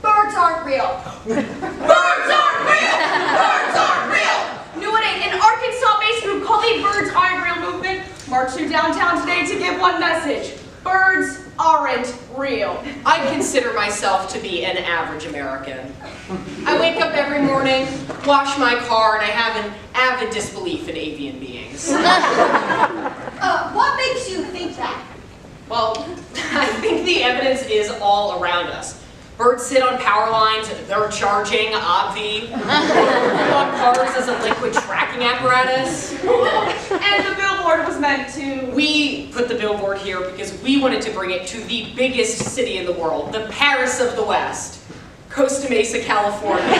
Birds aren't real. Birds aren't real! Birds aren't real! New an Arkansas-based group called the Birds Aren't Real movement marched through downtown today to give one message. Birds aren't real. I consider myself to be an average American. I wake up every morning, wash my car, and I have an avid disbelief in avian beings. What makes you think that? Well, I think the evidence is all around us. Birds sit on power lines, they're charging, obvi. On cars as a liquid tracking apparatus. And the billboard was meant to... We put the billboard here because we wanted to bring it to the biggest city in the world, the Paris of the West, Costa Mesa, California.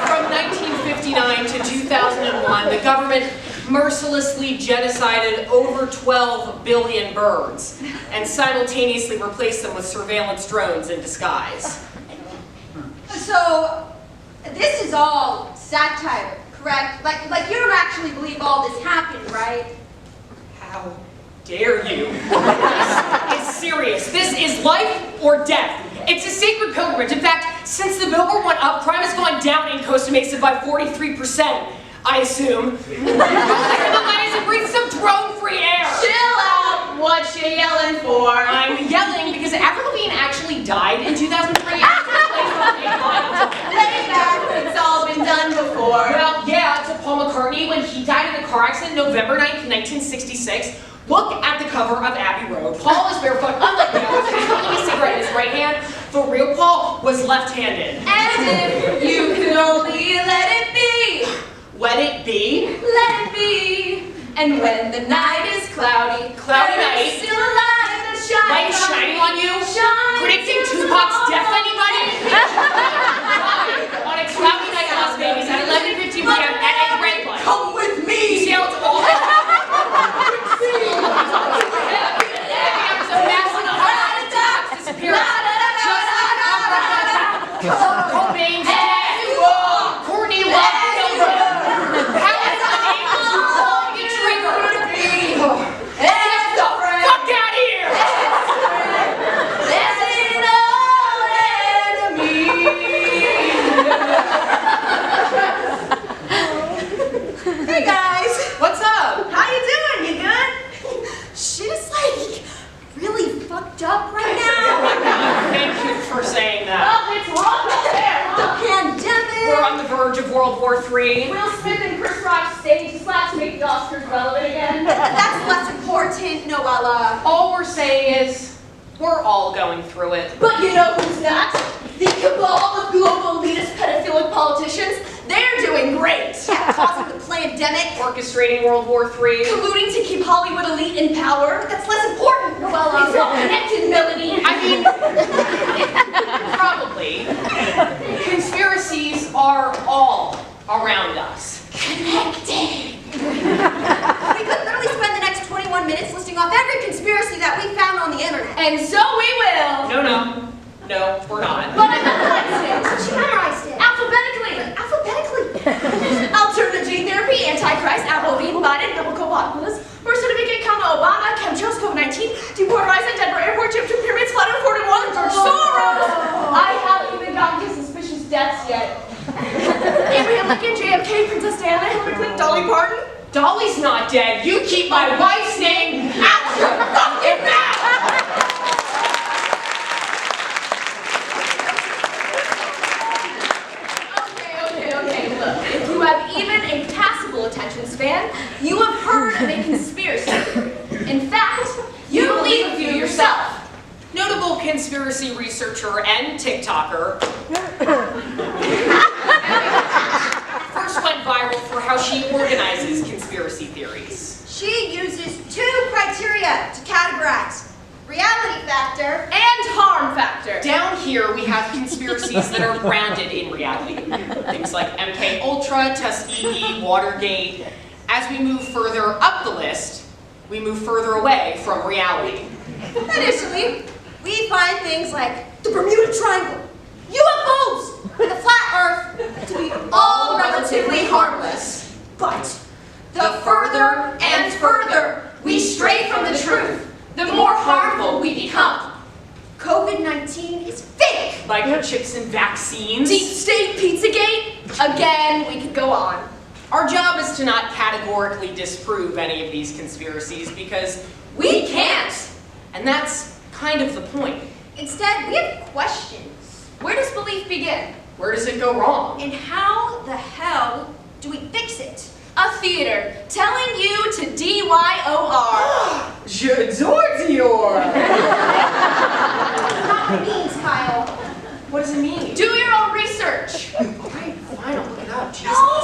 From 1959 to 2001, the government mercilessly genocided over 12 billion birds and simultaneously replaced them with surveillance drones in disguise. So, this is all satire, correct? Like you don't actually believe all this happened, right? How dare you? This is serious. This is life or death. It's a sacred pilgrimage. In fact, since the billboard went up, crime has gone down in Costa Mesa by 43%. I assume. Go clear the lanes and breathe some drone-free air. Chill out. What you yelling for? I'm yelling because Avril Lavigne actually died in 2003. Lay back. It's all been done before. Well, yeah, to Paul McCartney when he died in a car accident November 9th, 1966. Look at the cover of Abbey Road. Paul is barefoot, unlike the others. He's holding a cigarette in his right hand. The real Paul was left-handed. As if you could only let it be. Let it be. Let it be. And when the night is cloudy, night, still a light that shines. Light shining on you? Predicting Tupac's death, anybody? On a cloudy night in Las Vegas at 11:50 p.m. at a red light. Come with me. You see how it's all There's a massive heart attack disappearance. Just like Cobain's dead. Courtney Love killed her. How is unable to pull the trigger? Get the fuck out of here! There's an old enemy. Hey guys. What's up? How you doing? You good? Shit is like really fucked up right now. Thank you for saying that. Oh, it's wrong up there. The pandemic. We're on the verge of World War III. Will Smith and Chris Rock stage slaps to make the Oscars relevant again. That's less important, Noella. All we're saying is, we're all going through it. But you know who's not? The cabal of global elitist pedophilic politicians. They're doing great. Causing the pandemic. Orchestrating World War III. Colluding to keep Hollywood elite in power. That's less important, Noella. It's all connected, Melanie. I mean, probably. Conspiracies are all around us. Connected. We could literally spend the next 21 minutes listing off every conspiracy that we found on the internet. And so we will. No, we're not. But I memorized it. She memorized it. Alphabetically. Alternative gene therapy, Antichrist, Avril Biden, biblical populace, birth certificate, comma, Obama, chemtrails, COVID-19, deporterizing Denver Airport, Chip 2 pyramids, flood of 41, George Soros. I haven't even gotten to suspicious deaths yet. Abraham Lincoln, JFK, Princess Diana, Hillary Clinton, Dolly Parton. Dolly's not dead. You keep my wife's name out your fucking mouth! Okay, look. If you have even a passable attention span, you have heard of a conspiracy theory. In fact, you believe a few yourself. Notable conspiracy researcher and TikToker first went viral for how she organizes conspiracy theories. She uses two criteria to categorize: reality factor and harm factor. Down here we have conspiracies that are grounded in reality. Things like MK Ultra, Tuskegee, Watergate. As we move further up the list, we move further away from reality. Initially, we find things like the Bermuda Triangle, UFOs, and the flat Earth to be all relatively harmless. But the further and further we stray from the truth, the more harmful we become. COVID-19 is fake. Microchips and vaccines. Deep state Pizzagate. Again, we could go on. Our job is to not categorically disprove any of these conspiracies because we can't. And that's kind of the point. Instead, we have questions. Where does belief begin? Where does it go wrong? And how the hell do we fix it? A theater telling you to D.Y.O.R. D.O.R. Not what it means, Kyle. What does it mean? Do your own research. Alright, fine, I'll look it up. Jesus. No.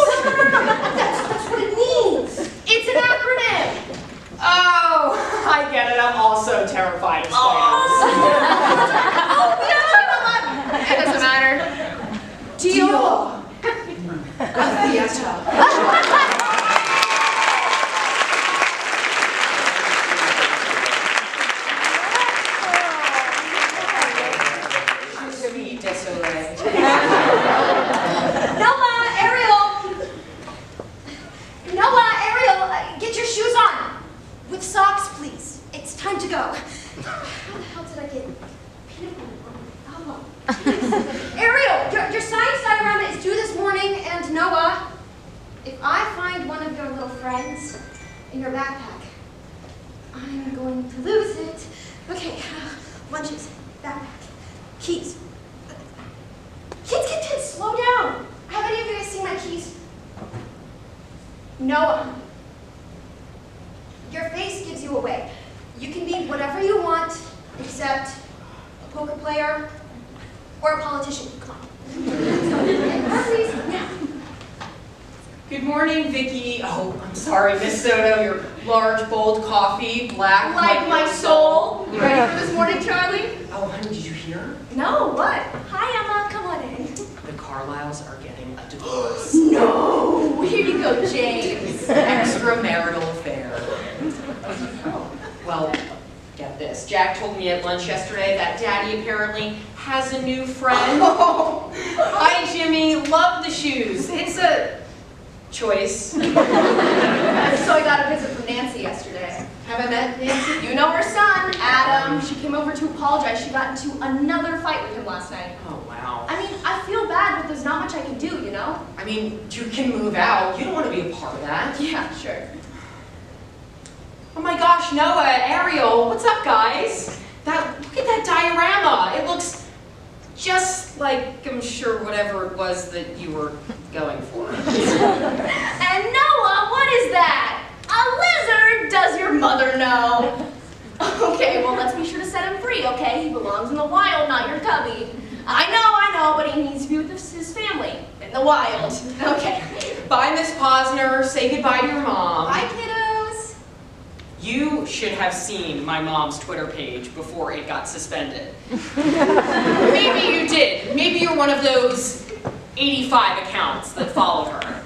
That's what it means. It's an acronym. Oh, I get it. I'm also terrified of spiders. Yeah. It doesn't matter. D.O.R. A theater. Noella, get your shoes on. With socks, please. It's time to go. How the hell did I get peanut butter on my elbow? Ariel, your science diorama is due this morning, and Noah, if I find one of your little friends in your backpack, I'm going to lose it. Okay, lunches, backpack, keys. Kids, slow down. Have any of you guys seen my keys? Noah, your face gives you away. You can be whatever you want, except a poker player or a politician. Come on. Please, now. Good morning, Vicky. Oh, I'm sorry, Miss Soto. Your large, bold coffee, black. Like my soul. You ready for this morning, Charlie? Oh, honey, did you hear? No, what? Hi, Emma. Come on in. The Carlyles are getting a divorce. No! Here you go, James. Extramarital affair. Well, get this. Jack told me at lunch yesterday that Daddy apparently has a new friend. Hi, Jimmy. Love the shoes. It's a choice. So I got a visit from Nancy yesterday. Have I met Nancy? You know her son, Adam. She came over to apologize. She got into another fight with him last night. Oh, wow. I mean, I feel bad, but there's not much I can do, you know? I mean, you can move out. You don't want to be a part of that. Yeah, sure. Oh my gosh, Noah, Ariel, what's up, guys? Look at that diorama. It looks just like, I'm sure, whatever it was that you were going for. And Noah, what is that? A lizard? Does your mother know? Okay, well, let's be sure to set him free, okay? He belongs in the wild, not your cubby. I know, but he needs to be with his family in the wild. Okay. Bye, Miss Posner. Say goodbye to your mom. Bye, kiddos. You should have seen my mom's Twitter page before it got suspended. Maybe you did. Maybe you're one of those 85 accounts that followed her.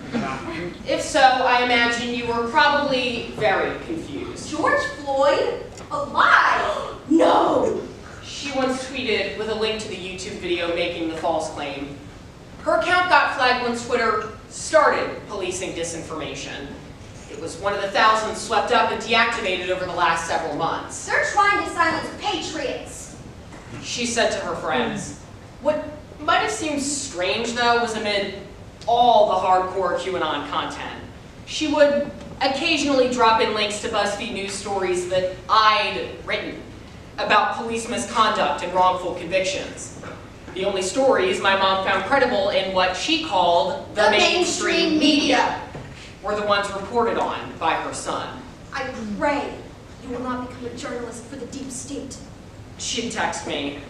If so, I imagine you were probably very confused. George Floyd? Alive? No! She once tweeted with a link to the YouTube video making the false claim. Her account got flagged when Twitter started policing disinformation. It was one of the thousands swept up and deactivated over the last several months. They're trying to silence patriots. She said to her friends. What might have seemed strange, though, was amid all the hardcore QAnon content, she would occasionally drop in links to BuzzFeed news stories that I'd written about police misconduct and wrongful convictions. The only stories my mom found credible in what she called the mainstream media were the ones reported on by her son. I pray you will not become a journalist for the deep state. She'd text me.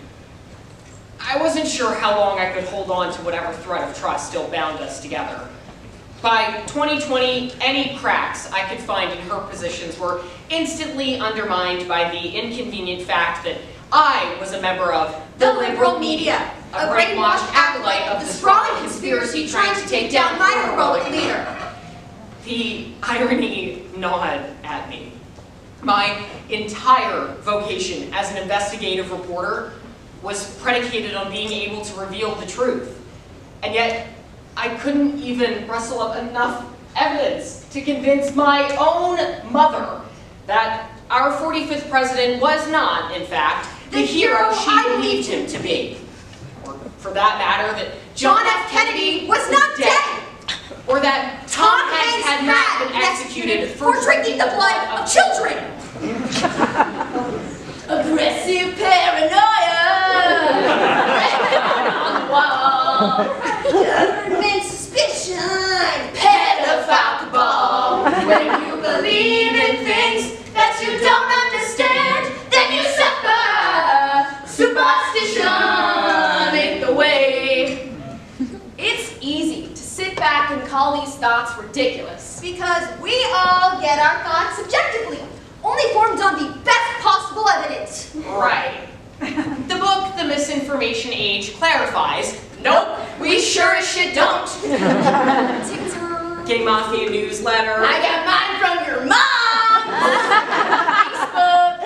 I wasn't sure how long I could hold on to whatever thread of trust still bound us together. By 2020, any cracks I could find in her positions were instantly undermined by the inconvenient fact that I was a member of the liberal media, a brainwashed acolyte of the sprawling conspiracy trying to take down my heroic leader. The irony gnawed at me. My entire vocation as an investigative reporter was predicated on being able to reveal the truth. And yet, I couldn't even rustle up enough evidence to convince my own mother that our 45th president was not, in fact, the hero she believed him to be. Or, for that matter, that John F. Kennedy was not dead. Or that Tom Hanks had not been executed for drinking the blood of children. Aggressive paranoia! On the wall! Government suspicion! Pedophile cabal! When you believe in things that you don't understand, then you suffer! Superstition ain't the way. It's easy to sit back and call these thoughts ridiculous. Because we all get our thoughts subjectively, only formed on the best possible evidence. Right. The book, The Misinformation Age, clarifies, nope, we sure as shit don't. TikTok. Gay Mafia newsletter. I got mine from your mom! Facebook!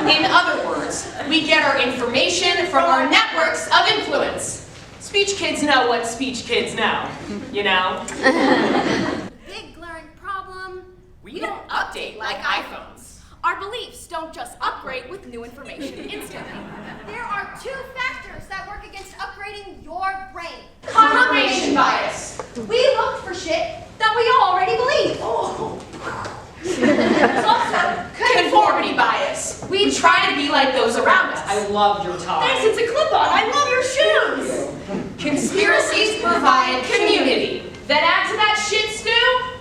In other words, we get our information from our networks of influence. Speech kids know what speech kids know, you know? Big glaring problem. We don't update like iPhones. Our beliefs don't just upgrade with new information instantly. There are two factors that work against upgrading your brain. Confirmation bias. We look for shit that we already believe. There's also conformity bias. We try to be like those around us. I love your tie. Thanks, it's a clip-on. I love your shoes. Conspiracies provide community. Then add to that shit stew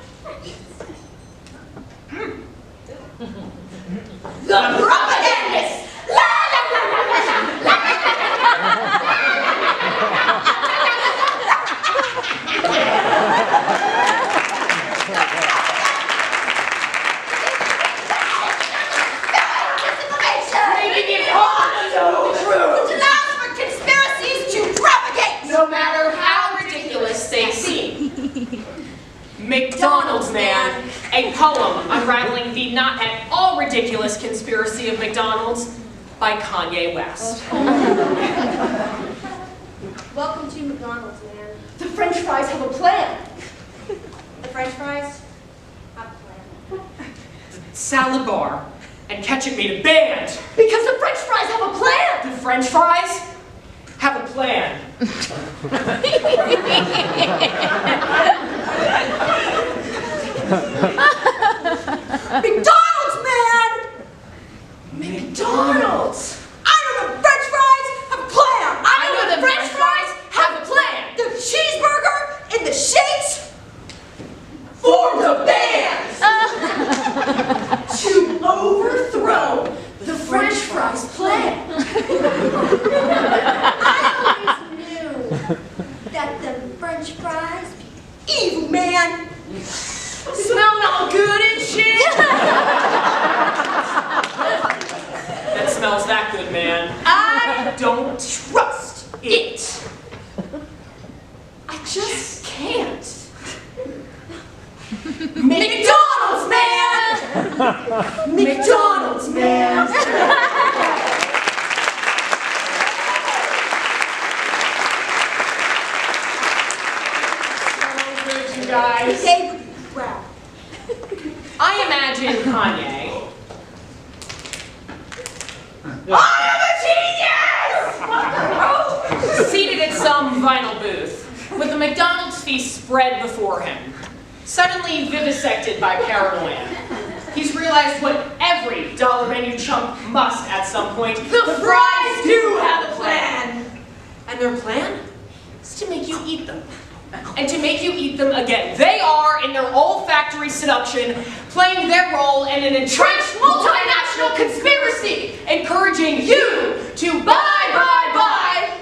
the propagandists. La la la la la la Making it hard to know the truth. Which allows for conspiracies to propagate. No matter how ridiculous they seem. McDonald's Man, a poem unraveling the not at all ridiculous conspiracy of McDonald's by Kanye West. Welcome to McDonald's, man. The French fries have a plan. The French fries have a plan. Salad bar and ketchup made a band. Because the French fries have a plan. The French fries have a plan. McDonald's, man! McDonald's. I know the French fries have a plan. I know the French fries have a plan. The cheeseburger and the shakes Formed a band to overthrow the French fries plan. I always knew that the French fries be evil, man. Smelling all good and shit. That smells that good, man. I don't trust it. I just can't. McDonald's, man! McDonald's, man! So good, you guys. David Brown. I imagine Kanye. I am a genius! Seated at some vinyl booth, with a McDonald's feast spread before him, suddenly vivisected by paranoia. He's realized what every dollar menu chump must at some point. The fries do have a plan. And their plan is to make you eat them. And to make you eat them again. They are, in their olfactory seduction, playing their role in an entrenched multinational conspiracy, encouraging you to buy,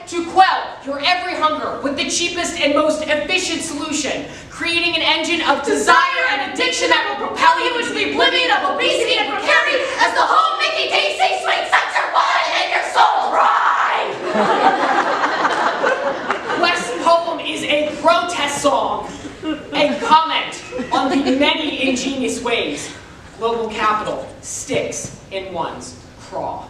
to quell your every hunger with the cheapest and most efficient solution, creating an engine of desire and addiction that will propel you into the oblivion of obesity and precarity as the whole Mickey DC swing sucks your wallet and your soul dry! West's poem is a protest song, a comment on the many ingenious ways global capital sticks in one's craw.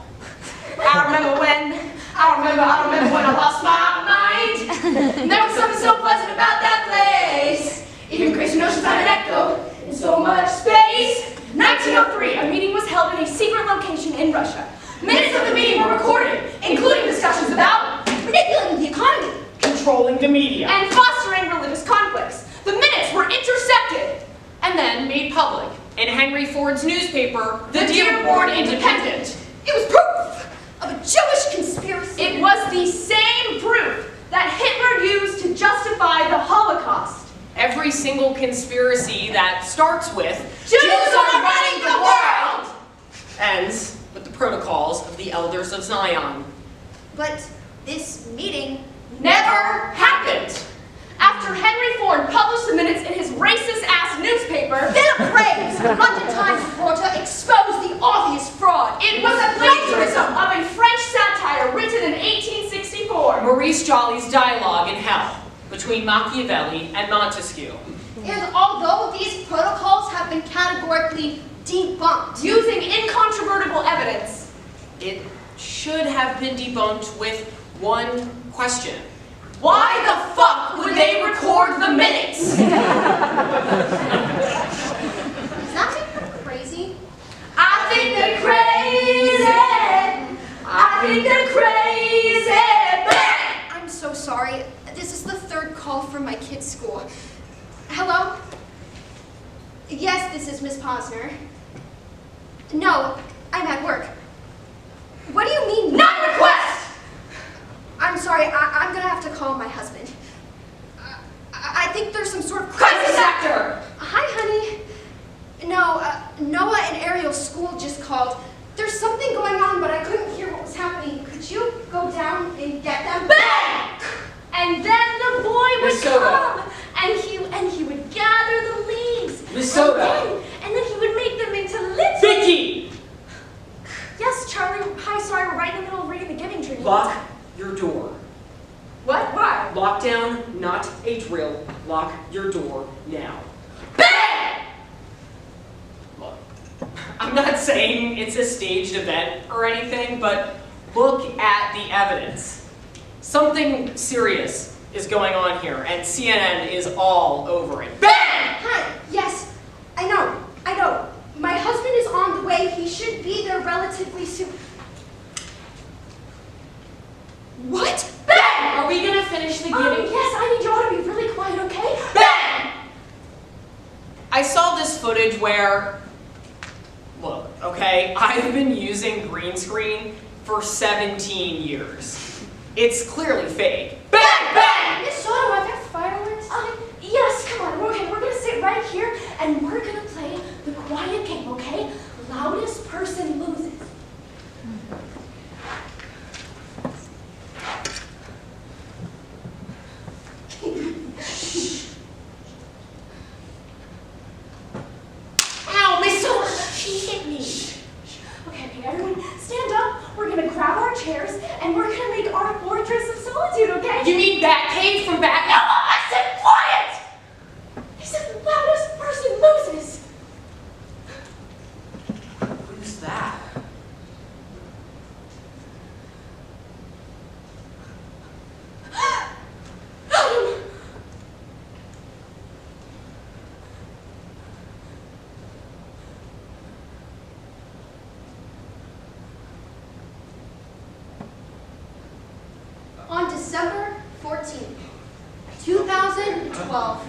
I remember when I lost my mind. There was something so pleasant about that place. Even crazy notions had an echo in so much space. 1903, a meeting was held in a secret location in Russia. Minutes of the meeting were recorded, including discussions about manipulating the economy, controlling the media, and fostering religious conflicts. The minutes were intercepted and then made public in Henry Ford's newspaper, the Dearborn Independent. it was proof of a Jewish conspiracy. It was the same proof that Hitler used to justify the Holocaust. Every single conspiracy that starts with Jews are running the world! ends with the protocols of the Elders of Zion. But this meeting Never happened. After Henry Ford published the minutes in his racist-ass newspaper, Philip Graves, a London Times reporter, exposed the obvious fraud. it was a plagiarism of a French satire written in 1864. Maurice Joly's dialogue in Hell between Machiavelli and Montesquieu. And although these protocols have been categorically debunked, Using incontrovertible evidence, It should have been debunked with one question. why the fuck would they record the minutes? does that make them crazy? I think they're crazy. I think they're crazy. I'm so sorry. This is the third call from my kid's school. Hello? Yes, this is Miss Posner. No, I'm at work. What do you mean? Not request. I'm sorry, I'm gonna have to call my husband. I think there's some sort of Crisis actor. Hi, honey. No, Noah and Ariel's school just called. There's something going on, but I couldn't hear what was happening. Could you go down and get them? Bang! And then the boy would Miss Soda. come, and he would gather the leaves. Miss Soda. And then he would make them into little. Vicky! Yes, Charlie. Hi, sorry, we're right in the middle of reading the Giving Tree. Lock your door. What? Why? Lockdown, not a drill. Lock your door now. Bang! Look, I'm not saying it's a staged event or anything, but look at the evidence. Something serious is going on here, and CNN is all over it. Bang! Hi. Yes, I know. My husband is on the way. He should be there relatively soon. What? Bang! Are we gonna finish the Giving? Yes, I need you all to be really quiet, okay? Bang! I saw this footage where, look, okay, I've been using green screen for 17 years. It's clearly fake. Bang! Bang! Miss Soto, I've got fireworks. Yes, come on. Okay, we're gonna sit right here, and we're gonna play the quiet game, okay? Loudest person loses. Ow, Miss Soda, she hit me. Okay, everyone, stand up. We're gonna grab our chairs, and we're gonna make our fortress of solitude, okay? You mean Batcave from No, Batman? I said quiet! He said the loudest person loses. Who's that? On December 14, 2012,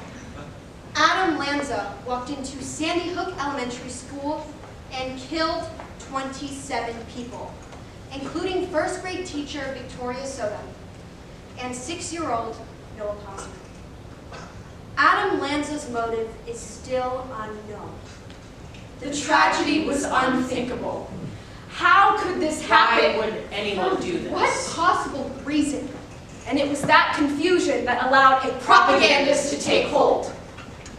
Adam Lanza walked into Sandy Hook Elementary School and killed 27 people, including first grade teacher Victoria Soda and 6-year-old Noah Palmer. Adam Lanza's motive is still unknown. The tragedy was unthinkable. How could this Why happen? would anyone do this? What possible reason? And it was that confusion that allowed a propagandist to take hold.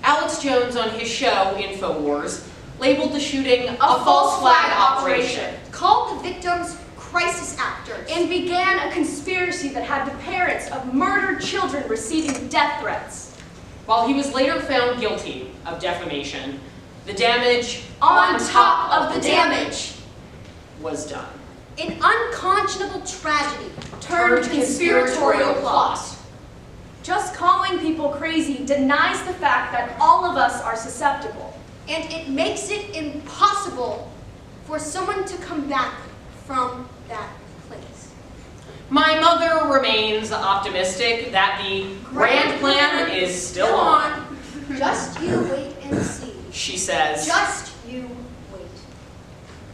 Alex Jones on his show, InfoWars, labeled the shooting a false flag operation. Called the victims crisis actors. And began a conspiracy that had the parents of murdered children receiving death threats. While he was later found guilty of defamation, the damage On top of the damage, was done. An unconscionable tragedy. turned conspiratorial plot. Just calling people crazy denies the fact that all of us are susceptible. And it makes it impossible for someone to come back from that place. My mother remains optimistic that the grand plan is still on. Just you wait and see. She says. Just you wait.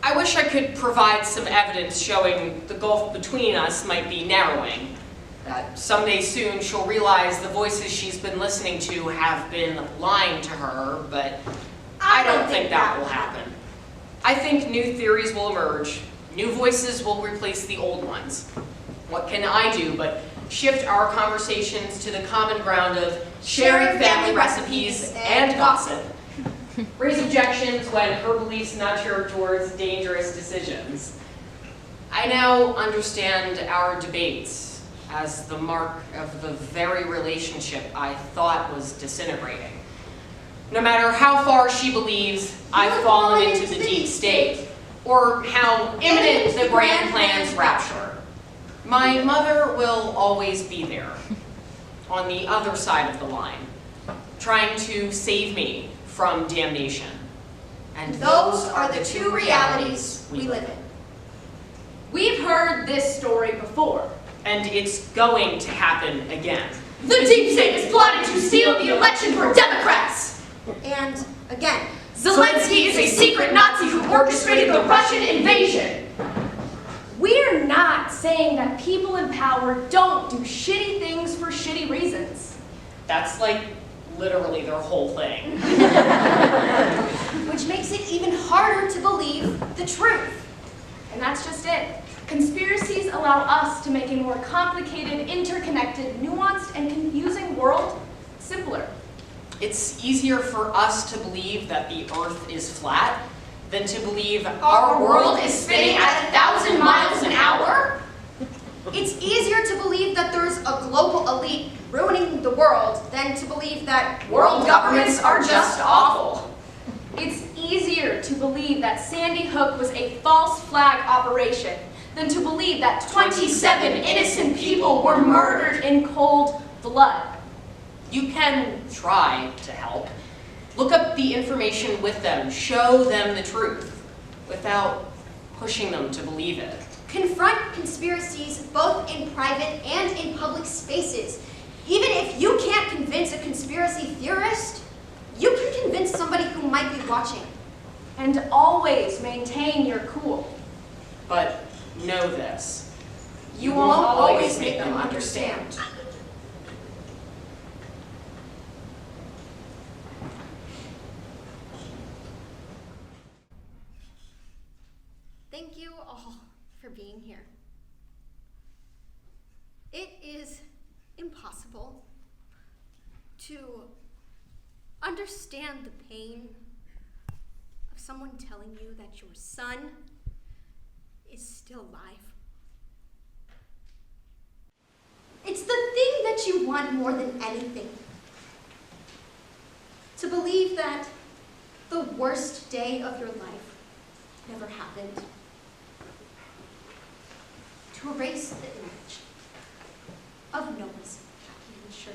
I wish I could provide some evidence showing the gulf between us might be narrowing. That someday soon she'll realize the voices she's been listening to have been lying to her, but I don't think that will happen. I think new theories will emerge. New voices will replace the old ones. What can I do but shift our conversations to the common ground of sharing family recipes and gossip? Raise objections when her beliefs nudge her towards dangerous decisions. I now understand our debates as the mark of the very relationship I thought was disintegrating. No matter how far she believes I've fallen into the deep state, or how imminent the grand plan's rapture, my mother will always be there, on the other side of the line, trying to save me from damnation. And Those are the two realities we live in. We've heard this story before. And it's going to happen again. The deep state is plotting to steal the election for Democrats. And again, Zelensky is a secret Nazi who orchestrated the Russian invasion. We're not saying that people in power don't do shitty things for shitty reasons. That's like literally their whole thing. which makes it even harder to believe the truth. And that's just it. Conspiracies allow us to make a more complicated, interconnected, nuanced, and confusing world simpler. It's easier for us to believe that the Earth is flat than to believe our world is spinning at 1,000 miles an hour. It's easier to believe that there's a global elite ruining the world than to believe that World governments are just awful. It's easier to believe that Sandy Hook was a false flag operation than to believe that 27 innocent people were murdered in cold blood. You can try to help. Look up the information with them, show them the truth, without pushing them to believe it. Confront conspiracies both in private and in public spaces. Even if you can't convince a conspiracy theorist, you can convince somebody who might be watching. And always maintain your cool. But know this. You won't always make them understand. Thank you all for being here. It is impossible to understand the pain of someone telling you that your son is still alive. It's the thing that you want more than anything. To believe that the worst day of your life never happened. To erase the image of Noah's happy shirt.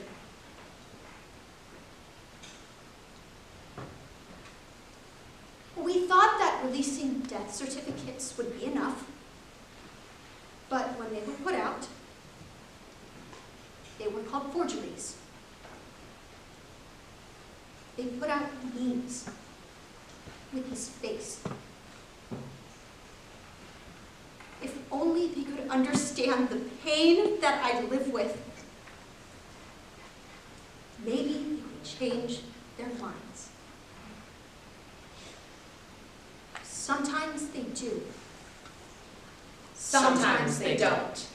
We thought that releasing death certificates would be enough, but when they were put out, they were called forgeries. They put out memes with his face. If only they could understand the pain that I live with, maybe they would change their minds. Sometimes they do. Sometimes they don't.